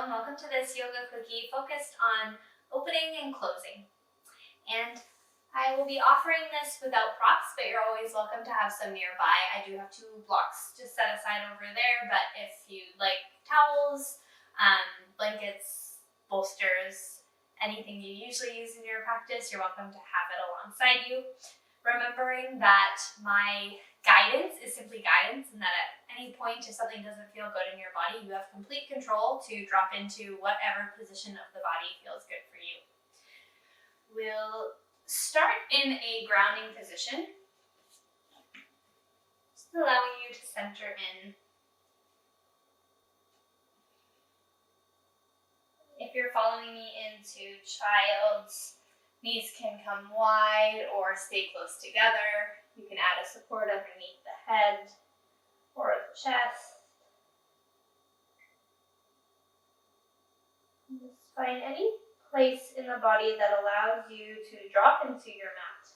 and welcome to this yoga quickie focused on opening and closing. And I will be offering this without props, but you're always welcome to have some nearby. I do have 2 blocks just set aside over there, but if you'd like towels, blankets, bolsters, anything you usually use in your practice, you're welcome to have it alongside you. Remembering that my guidance is simply guidance, and that at any point if something doesn't feel good in your body, you have complete control to drop into whatever position of the body feels good for you. We'll start in a grounding position, just allowing you to center in. If you're following me into child's, knees can come wide or stay close together. You can add a support underneath the head or the chest. Just find any place in the body that allows you to drop into your mat.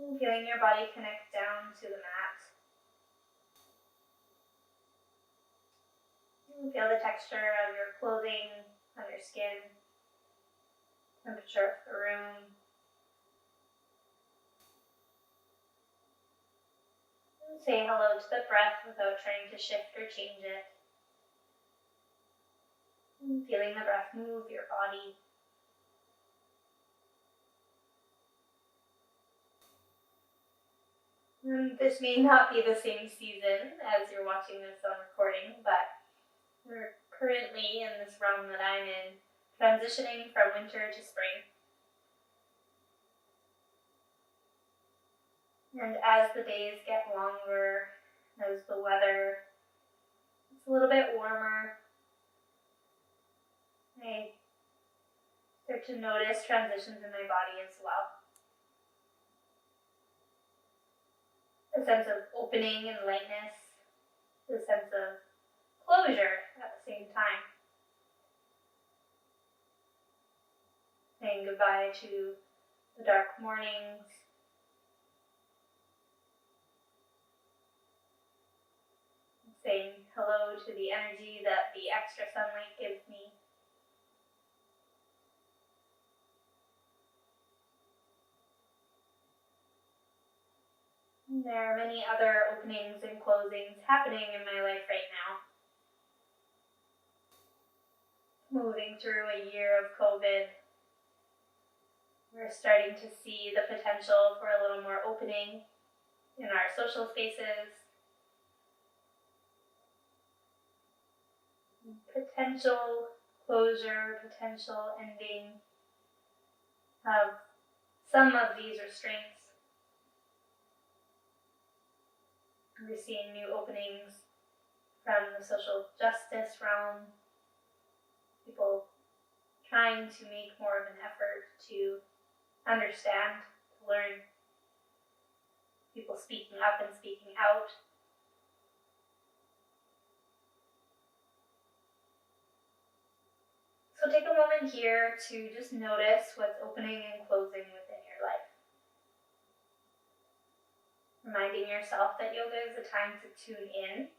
And feeling your body connect down to the mat. Feel the texture of your clothing on your skin, temperature of the room. And say hello to the breath without trying to shift or change it. And feeling the breath move your body. And this may not be the same season as you're watching this on recording, but we're currently in this realm that I'm in, transitioning from winter to spring. And as the days get longer, as the weather gets a little bit warmer, I start to notice transitions in my body as well. A sense of opening and lightness, a sense of closure at the same time. Saying goodbye to the dark mornings. Saying hello to the energy that the extra sunlight gives me. And there are many other openings and closings happening in my life right now. Moving through a year of COVID, we're starting to see the potential for a little more opening in our social spaces. Potential closure, potential ending of some of these restraints. We're seeing new openings from the social justice realm. People trying to make more of an effort to understand, to learn. People speaking up and speaking out. So take a moment here to just notice what's opening and closing within your life. Reminding yourself that yoga is a time to tune in,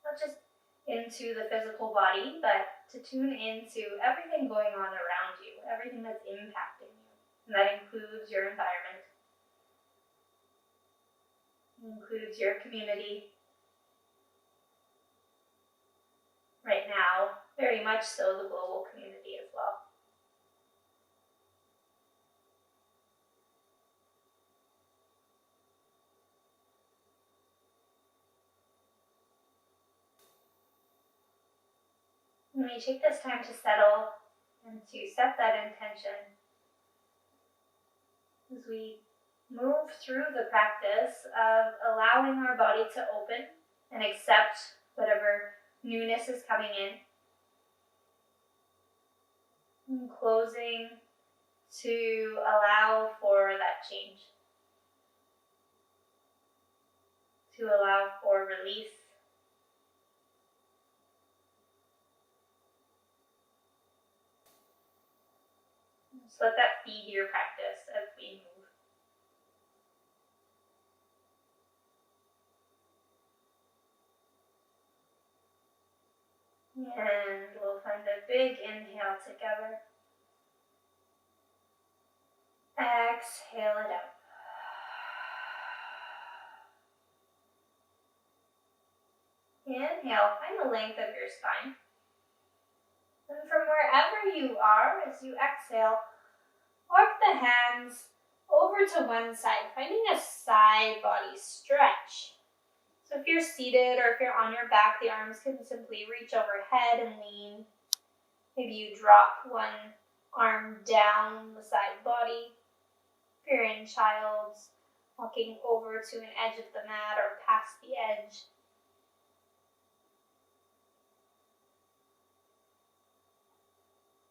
not just into the physical body, but to tune into everything going on around you, everything that's impacting you. And that includes your environment, it includes your community. Right now, very much so the global community as well. When we take this time to settle and to set that intention, as we move through the practice of allowing our body to open and accept whatever newness is coming in, and closing to allow for that change, to allow for release. Just let that feed your practice as we move. And we'll find a big inhale together. Exhale it out. Inhale, find the length of your spine. And from wherever you are, as you exhale, walk the hands over to one side, finding a side body stretch. So if you're seated or if you're on your back, the arms can simply reach overhead and lean. Maybe you drop one arm down the side body. If you're in child's, walking over to an edge of the mat or past the edge.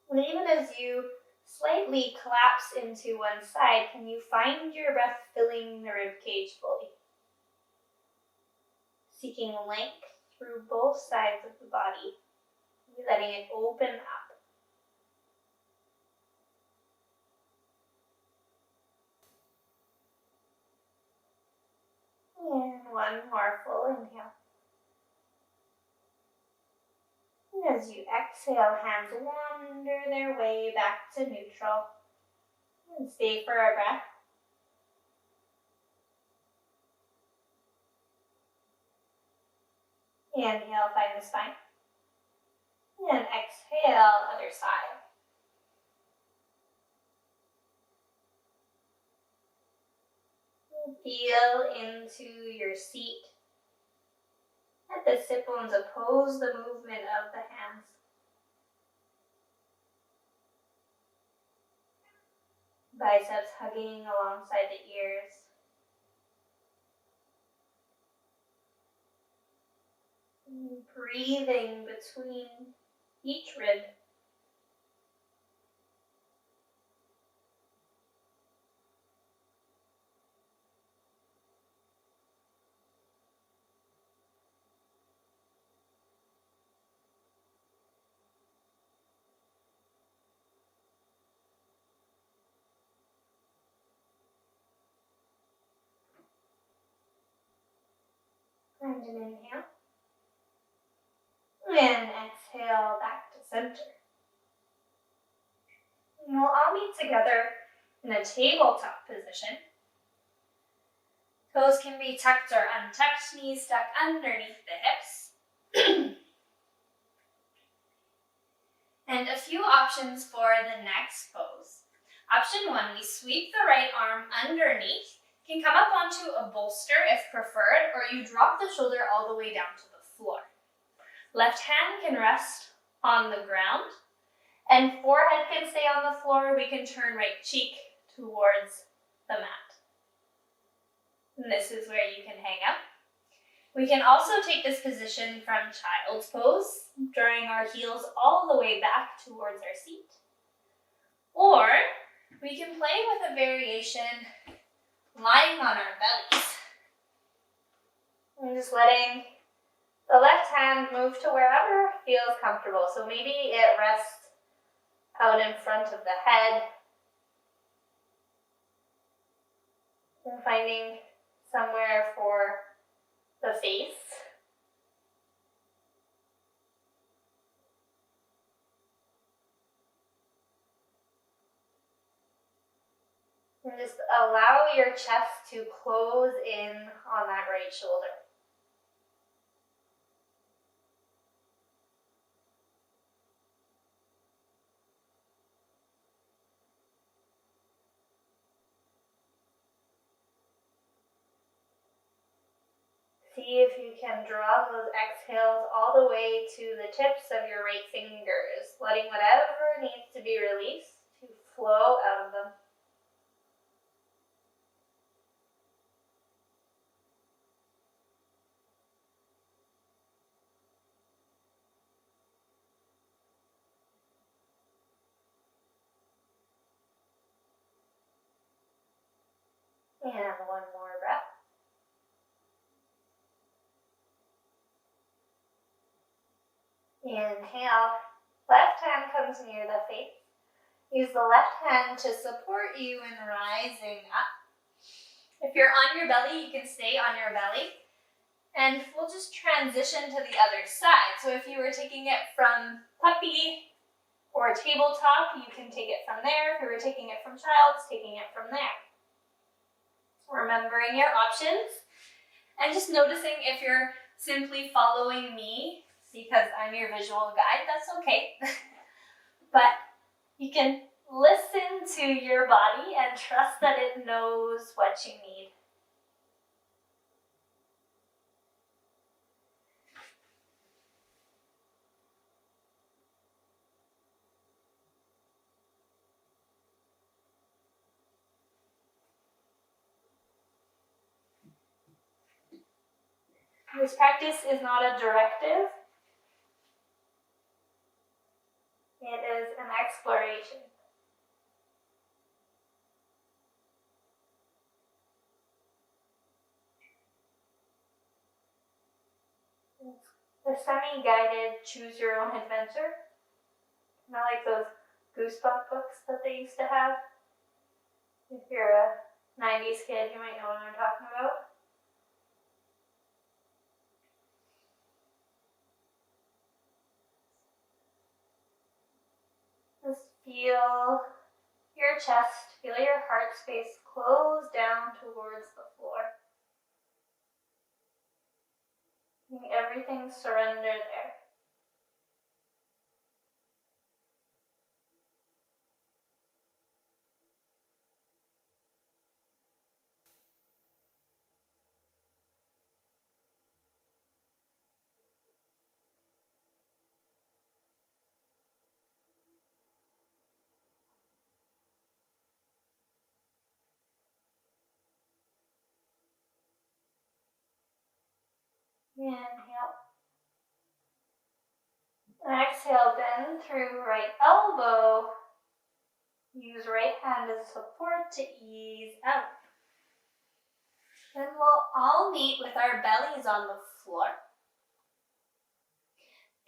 And even as you slightly collapse into one side, can you find your breath filling the rib cage fully? Seeking length through both sides of the body, letting it open up. And one more full inhale. And as you exhale, hands wander their way back to neutral. And stay for our breath. Inhale, find the spine. And exhale, other side. Feel into your seat. Let the sit bones oppose the movement of the hands. Biceps hugging alongside the ears. Breathing between each rib. And an inhale. And exhale back to center. And we'll all meet together in a tabletop position. Toes can be tucked or untucked, knees stuck underneath the hips. And a few options for the next pose. Option 1, we sweep the right arm underneath. Can come up onto a bolster if preferred, or you drop the shoulder all the way down to the floor. Left hand can rest on the ground, and forehead can stay on the floor. We can turn right cheek towards the mat. And this is where you can hang out. We can also take this position from child's pose, drawing our heels all the way back towards our seat. Or we can play with a variation lying on our bellies. And just letting the left hand move to wherever feels comfortable. So maybe it rests out in front of the head. And finding somewhere for the face. And just allow your chest to close in on that right shoulder. See if you can draw those exhales all the way to the tips of your right fingers, letting whatever needs to be released to flow out of them. And one more breath. Inhale, left hand comes near the face. Use the left hand to support you in rising up. If you're on your belly, you can stay on your belly. And we'll just transition to the other side. So if you were taking it from puppy or tabletop, you can take it from there. If you were taking it from child's, taking it from there. Remembering your options and just noticing if you're simply following me because I'm your visual guide, that's okay. But you can listen to your body and trust that it knows what you need. This practice is not a directive. It is an exploration. The semi-guided choose your own adventure. Kind of like those Goosebump books that they used to have. If you're a 90s kid, you might know what I'm talking about. Just feel your chest, feel your heart space close down towards the floor. Everything surrender there. Inhale. Exhale, bend through right elbow. Use right hand as support to ease out. Then we'll all meet with our bellies on the floor.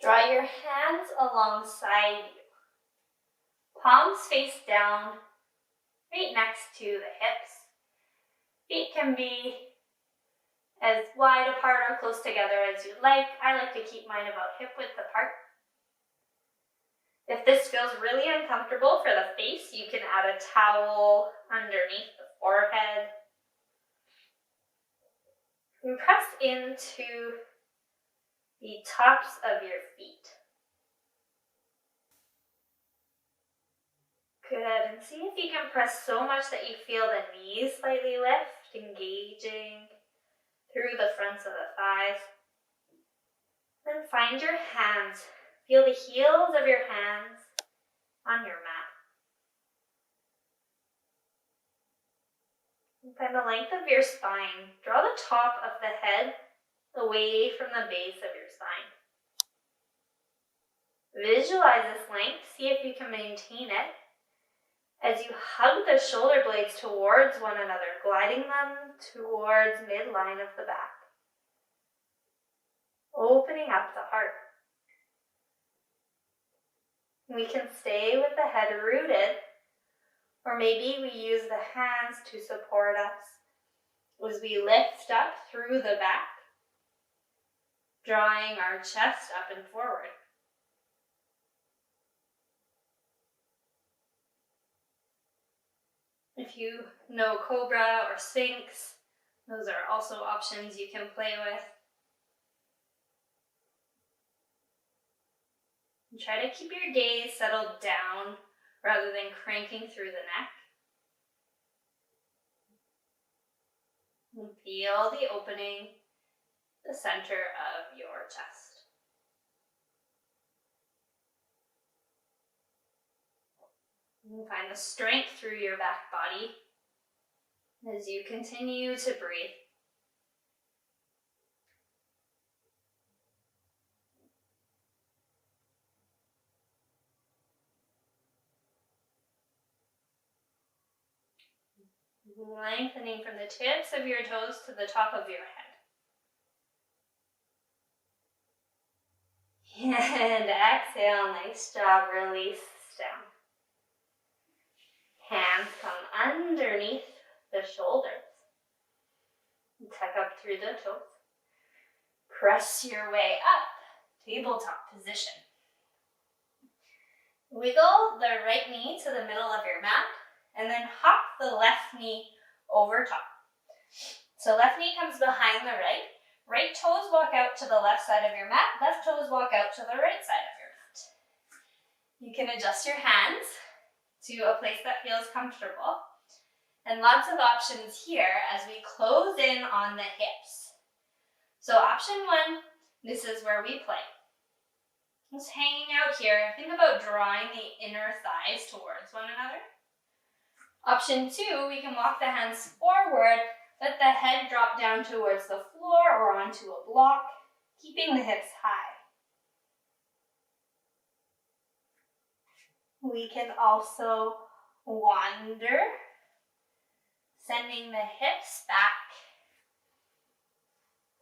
Draw your hands alongside you. Palms face down, right next to the hips. Feet can be as wide apart or close together as you'd like. I like to keep mine about hip width apart. If this feels really uncomfortable for the face, you can add a towel underneath the forehead. And press into the tops of your feet. Good, and see if you can press so much that you feel the knees slightly lift, engaging through the fronts of the thighs. Then find your hands. Feel the heels of your hands on your mat. And find the length of your spine. Draw the top of the head away from the base of your spine. Visualize this length. See if you can maintain it as you hug the shoulder blades towards one another, gliding them towards midline of the back. Opening up the heart. We can stay with the head rooted, or maybe we use the hands to support us as we lift up through the back, drawing our chest up and forward. If you know Cobra or Sphinx, those are also options you can play with. And try to keep your gaze settled down rather than cranking through the neck. And feel the opening, the center of your chest. And find the strength through your back body as you continue to breathe. Lengthening from the tips of your toes to the top of your head. And exhale, nice job, release down. Hands come underneath the shoulders. Tuck up through the toes. Press your way up, tabletop position. Wiggle the right knee to the middle of your mat, and then hop the left knee over top. So left knee comes behind the right. Right toes walk out to the left side of your mat. Left toes walk out to the right side of your mat. You can adjust your hands to a place that feels comfortable. And lots of options here as we close in on the hips. So option one, this is where we play. Just hanging out here. Think about drawing the inner thighs towards one another. Option two, we can walk the hands forward, let the head drop down towards the floor or onto a block, keeping the hips high. We can also wander, sending the hips back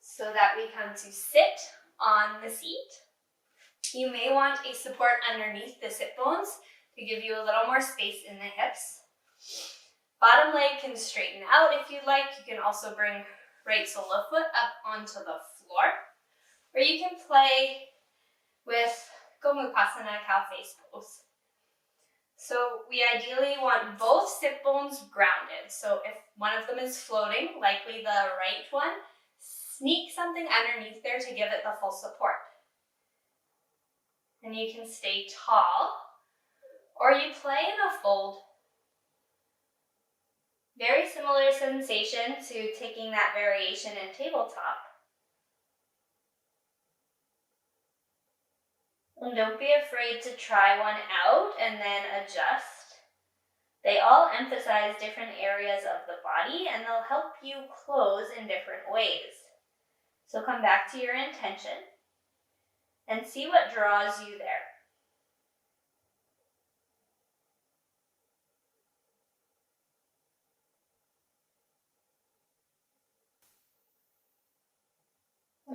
so that we come to sit on the seat. You may want a support underneath the sit bones to give you a little more space in the hips. Bottom leg can straighten out if you'd like. You can also bring right sole of foot up onto the floor. Or you can play with Gomukhasana cow face pose. So we ideally want both sit bones grounded. So if one of them is floating, likely the right one, sneak something underneath there to give it the full support. And you can stay tall, or you play in a fold. Very similar sensation to taking that variation in tabletop. And don't be afraid to try one out and then adjust. They all emphasize different areas of the body and they'll help you close in different ways. So come back to your intention and see what draws you there.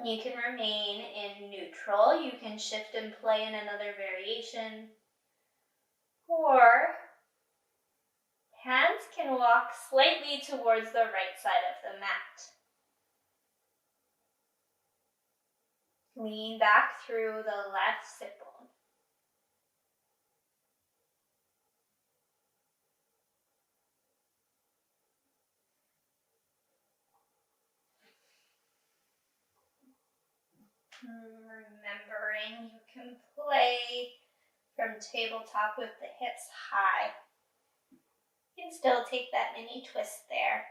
You can remain in neutral. You can shift and play in another variation. Or hands can walk slightly towards the right side of the mat. Lean back through the left sit bone. Remembering you can play from tabletop with the hips high. You can still take that mini twist there.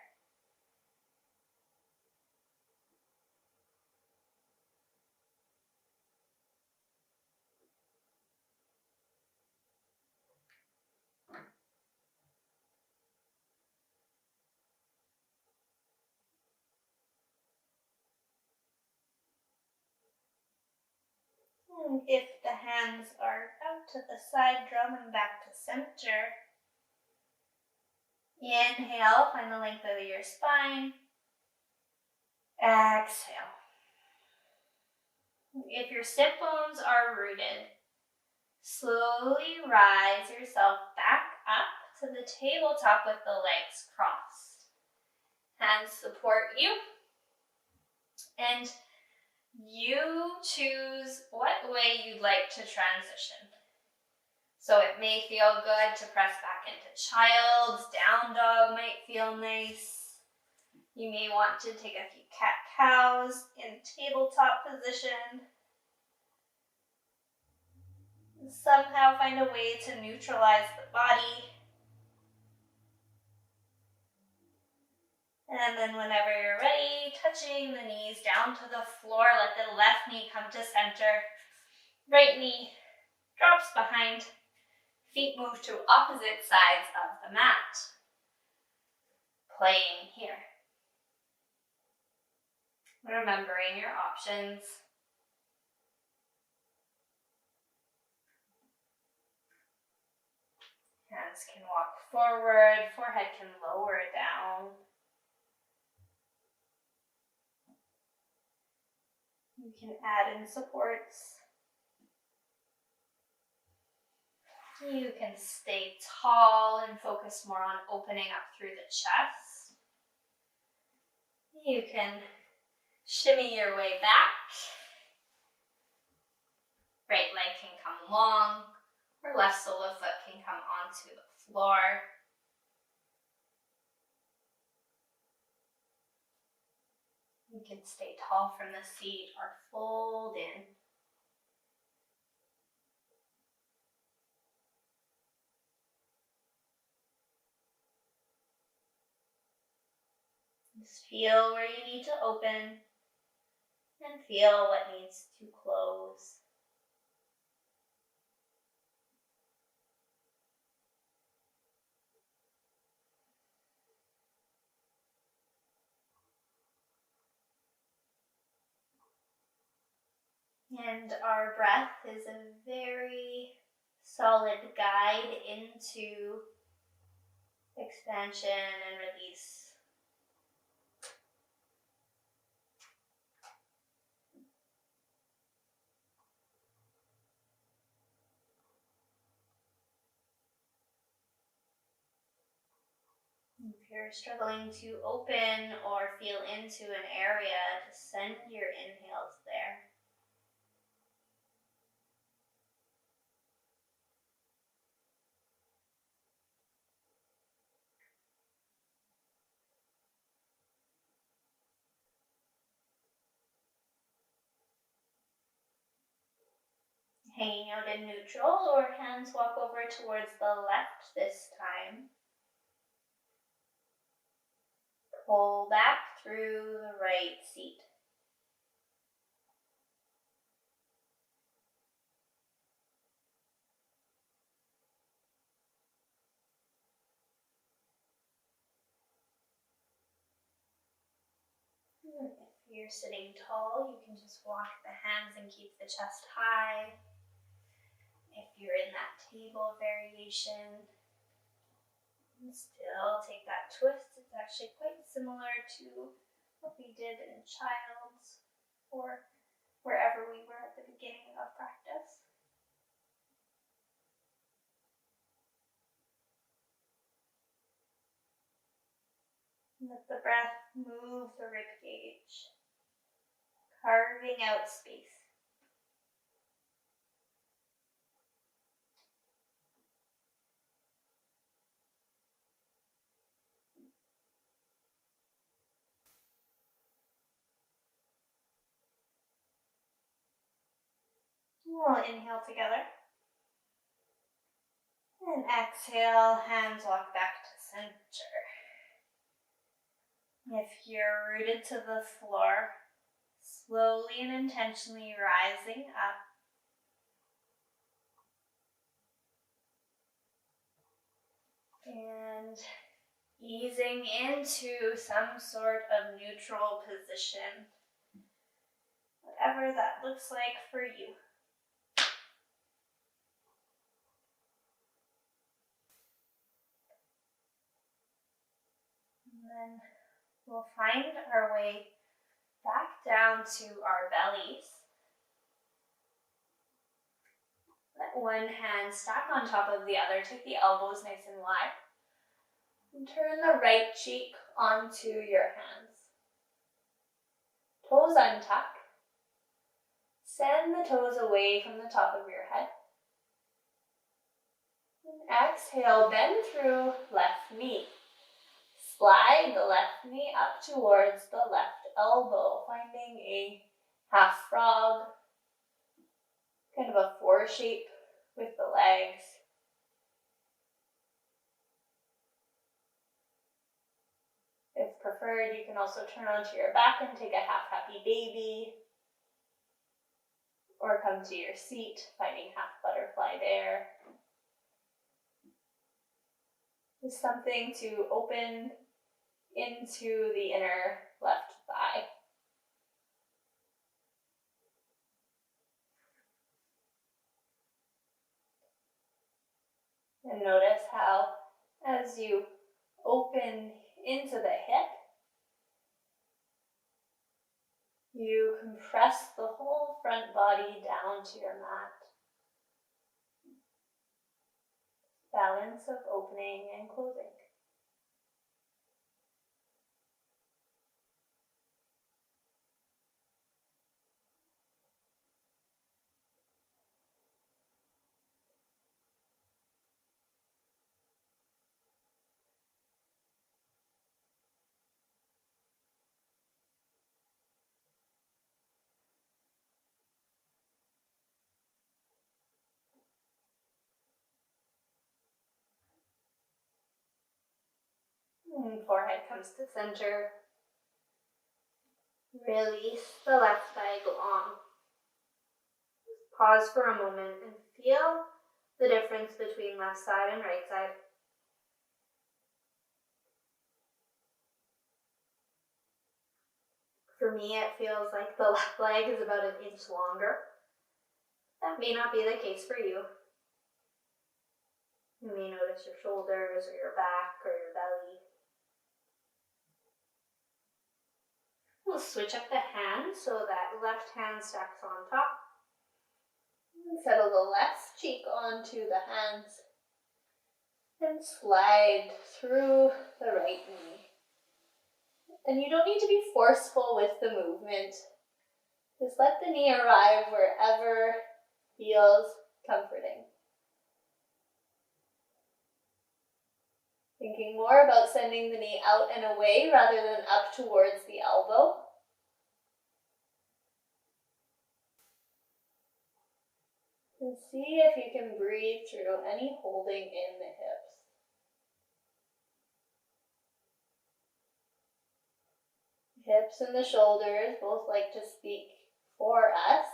And if the hands are out to the side, draw them back to center. Inhale, find the length of your spine. Exhale. If your sit bones are rooted, slowly rise yourself back up to the tabletop with the legs crossed. Hands support you. And you choose what way you'd like to transition. So it may feel good to press back into child's, down dog might feel nice. You may want to take a few cat-cows in tabletop position. Somehow find a way to neutralize the body. And then whenever you're ready, touching the knees down to the floor, let the left knee come to center. Right knee drops behind. Feet move to opposite sides of the mat. Playing here. Remembering your options. Hands can walk forward, forehead can lower down. You can add in supports. You can stay tall and focus more on opening up through the chest. You can Shimmy your way back. Right leg can come long, or left sole of foot can come onto the floor. You can stay tall from the seat or fold in. Just feel where you need to open and feel what needs to close. And our breath is a very solid guide into expansion and release. If you're struggling to open or feel into an area, just send your inhales there. Hanging out in neutral, or hands walk over towards the left this time. Pull back through the right seat. If you're sitting tall, you can just walk the hands and keep the chest high. If you're in that table variation, still take that twist. It's actually quite similar to what we did in child's or wherever we were at the beginning of practice. Let the breath move the rib cage, carving out space. We'll inhale together. And exhale, hands walk back to center. If you're rooted to the floor, slowly and intentionally rising up. And easing into some sort of neutral position, whatever that looks like for you. And then we'll find our way back down to our bellies. Let one hand stack on top of the other. Take the elbows nice and wide. And turn the right cheek onto your hands. Toes untuck. Send the toes away from the top of your head. And exhale, bend through left knee. Slide the left knee up towards the left elbow, finding a half frog, kind of a four shape with the legs. If preferred, you can also turn onto your back and take a half happy baby, or come to your seat, finding half butterfly there. Just something to open into the inner left thigh. And notice how, as you open into the hip, you compress the whole front body down to your mat. Balance of opening and closing. And forehead comes to center. Release the left leg long. Pause for a moment and feel the difference between left side and right side. For me, it feels like the left leg is about an inch longer. That may not be the case for you. You may notice your shoulders or your back or your belly. We'll switch up the hand so that left hand stacks on top. And settle the left cheek onto the hands. And slide through the right knee. And you don't need to be forceful with the movement. Just let the knee arrive wherever feels comforting. Thinking more about sending the knee out and away rather than up towards the elbow. And see if you can breathe through any holding in the hips. Hips and the shoulders both like to speak for us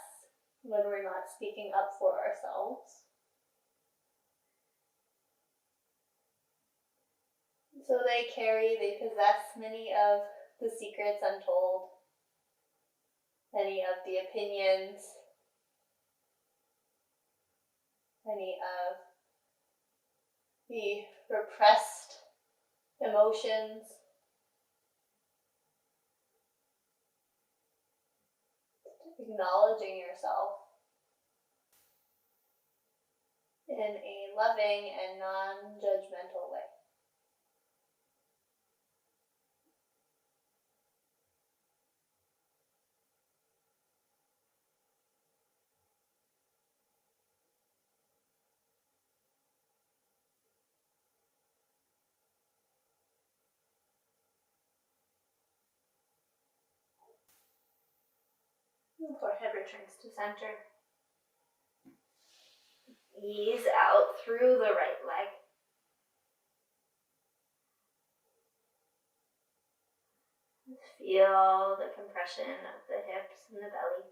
when we're not speaking up for ourselves. So they possess many of the secrets untold, many of the opinions, many of the repressed emotions. Acknowledging yourself in a loving and non-judgmental way. Forehead returns to center. Ease out through the right leg. Feel the compression of the hips and the belly.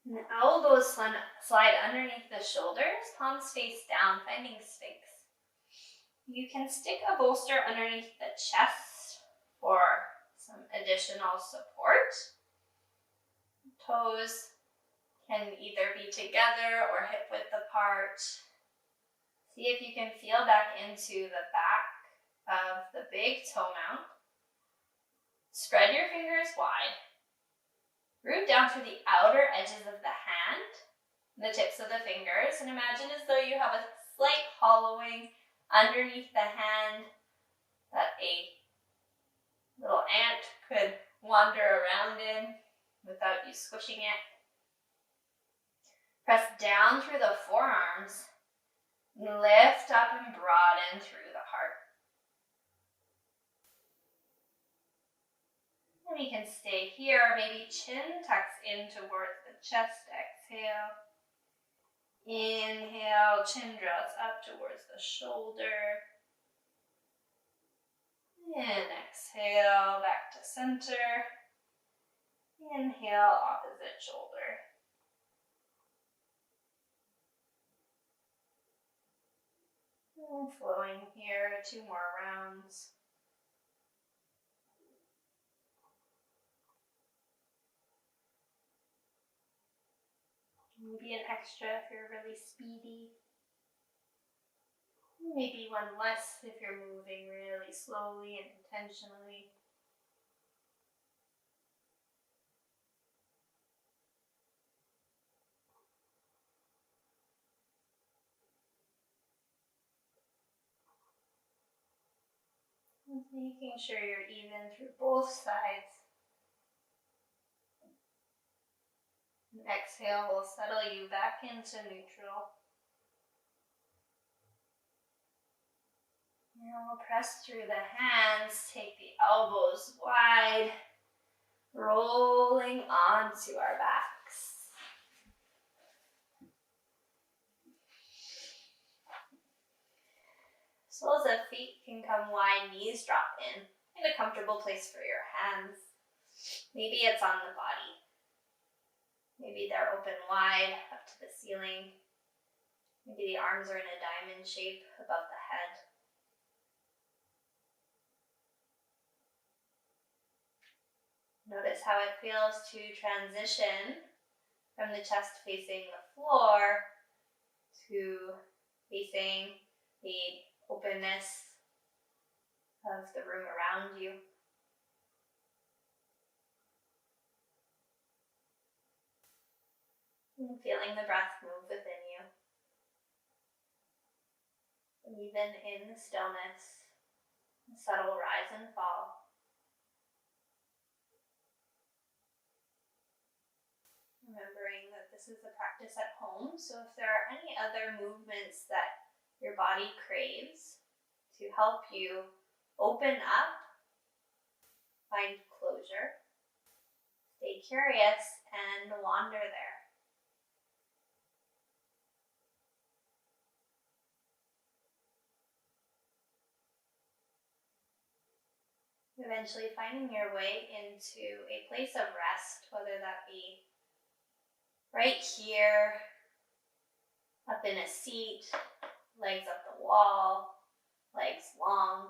And the elbows slide underneath the shoulders, palms face down, finding Sphinx. You can stick a bolster underneath the chest for some additional support. Toes can either be together or hip width apart. See if you can feel back into the back of the big toe mount. Spread your fingers wide. Root down through the outer edges of the hand, the tips of the fingers, and imagine as though you have a slight hollowing underneath the hand that a little ant could wander around in without you squishing it. Press down through the forearms. Lift up and broaden through the heart. And we can stay here, maybe chin tucks in towards the chest. Exhale. Inhale, chin draws up towards the shoulder. And exhale, back to center. Inhale, opposite shoulder. And flowing here, 2 more rounds. Maybe an extra if you're really speedy. Maybe one less if you're moving really slowly and intentionally. Making sure you're even through both sides. And exhale will settle you back into neutral. And we'll press through the hands, take the elbows wide, rolling onto our backs. Soles of feet can come wide, knees drop in. Find a comfortable place for your hands. Maybe it's on the body. Maybe they're open wide up to the ceiling. Maybe the arms are in a diamond shape above the head. Notice how it feels to transition from the chest facing the floor to facing the openness of the room around you. And feeling the breath move within you. Even in the stillness, the subtle rise and fall. Remembering that this is a practice at home, so if there are any other movements that your body craves to help you open up, find closure, stay curious, and wander there. Eventually finding your way into a place of rest, whether that be right here, up in a seat, legs up the wall, legs long.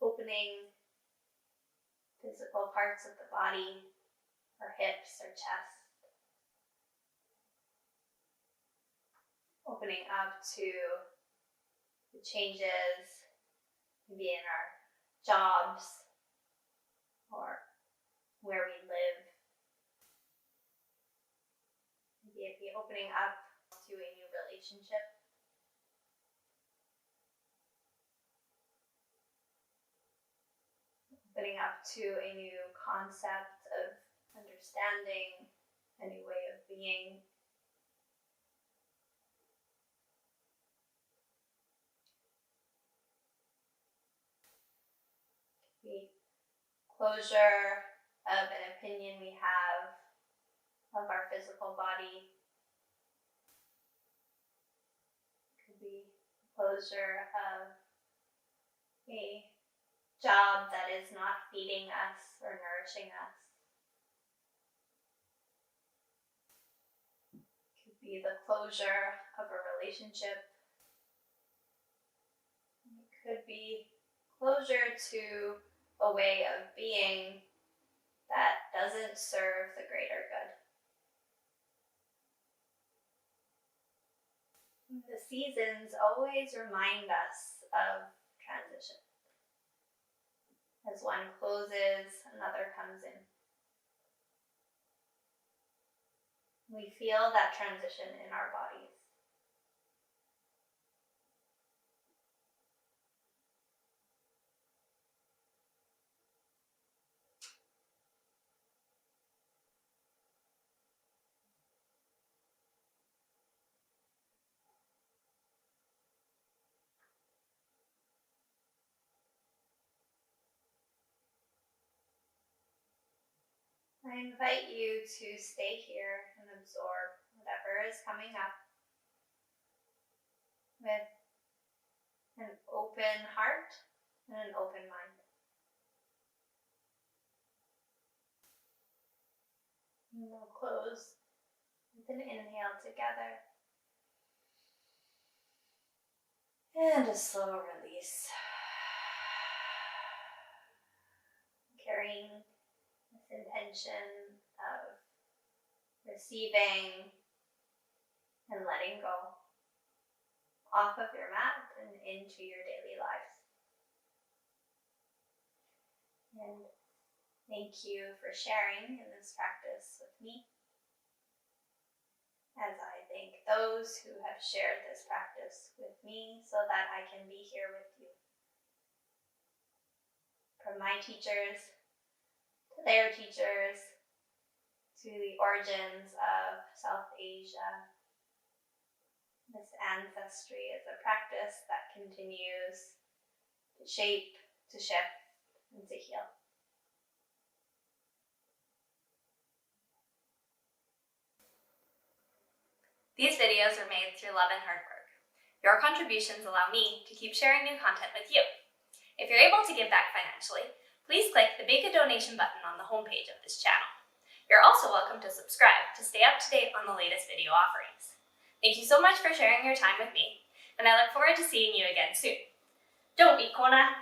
Opening physical parts of the body, or hips or chest. Opening up to the changes maybe in our jobs or where we live. Maybe it'd be opening up to a new relationship. Opening up to a new concept of understanding, a new way of being. The closure of an opinion we have of our physical body. It could be closure of a job that is not feeding us or nourishing us. It could be the closure of a relationship. It could be closure to a way of being that doesn't serve the greater good. The seasons always remind us of transition. As one closes, another comes in. We feel that transition in our bodies. I invite you to stay here and absorb whatever is coming up with an open heart and an open mind. And we'll close with an inhale together and a slow release. Carrying this intention of receiving and letting go off of your mat and into your daily lives. And thank you for sharing in this practice with me, as I thank those who have shared this practice with me so that I can be here with you. From my teachers to their teachers, to the origins of South Asia, this ancestry is a practice that continues to shape, to shift, and to heal. These videos are made through love and hard work. Your contributions allow me to keep sharing new content with you. If you're able to give back financially, please click the Make a Donation button on the homepage of this channel. You're also welcome to subscribe to stay up to date on the latest video offerings. Thank you so much for sharing your time with me, and I look forward to seeing you again soon. Don't be Kona!